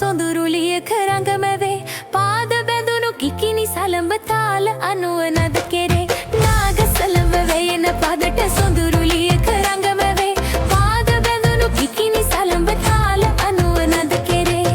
සොඳුරුලිය කරඟමැවේ පාද බැඳුණු කිකිනි සලඹ තාල අනුව නද කෙරේ නාගසලඹ වෙයන පදට සොඳුරුලිය කරඟමැවේ පාද බැඳුණු කිකිනි සලඹ තාල අනුව නද කෙරේ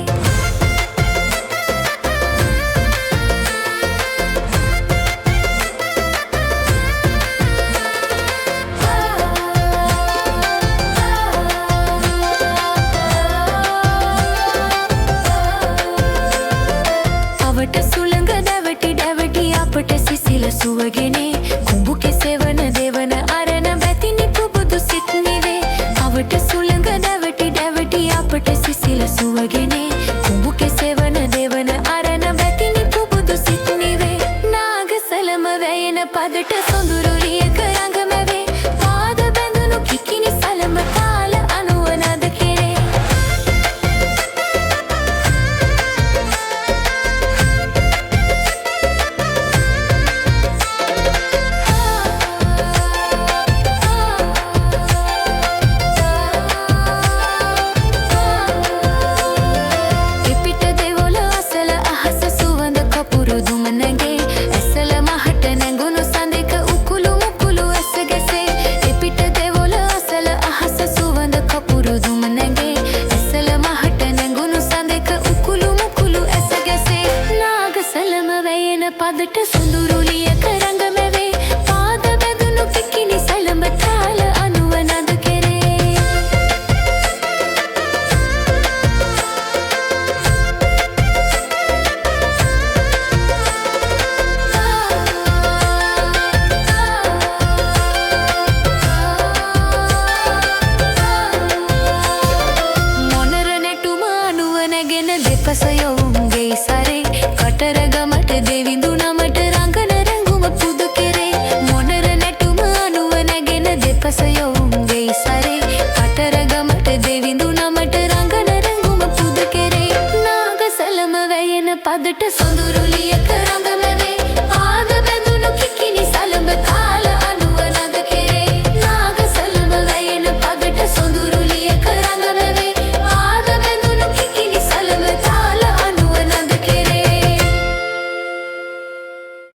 සුළඟ දැවටි දැවටි අපට සිසිල සුවගෙනේ කුඹු කෙසෙවන දෙවන අරණ බැතිනි පුබුදු සිත් නිවේ අවට සුළඟ දැවටි දැවටි අපට සිසිල සුවගෙනේ කුඹු කෙසෙවන දෙවන අරණ බැතිනි පුබුදු සිත් නිවේ නාගසලම වැයෙන පදට සොඳුරුලිය කරඟමැවේ පාද බැඳුණු කිකිනි සලම තාල අනුව නද කෙරේ පදට සොඳුරුලිය කරඟමැවේ පාද බැඳුණු කිකිනි සලඹ තාල අනුව නද කෙරේ මොනර නැටුම අනුව නැගෙන දෙපස යොවුන්ගේ සරේ කටරගමට දෙවිඳු නමට රංගන රැඟුම පුදු කෙරේ මොනර නැටුම අනුව නැගෙන දෙපස යොවුන්ගේ සරේ කටරගමට දෙවිඳු නමට රංගන රැඟුම පුදු කෙරේ නාගසලම වැයෙන පදට සොඳුරුලිය කරඟ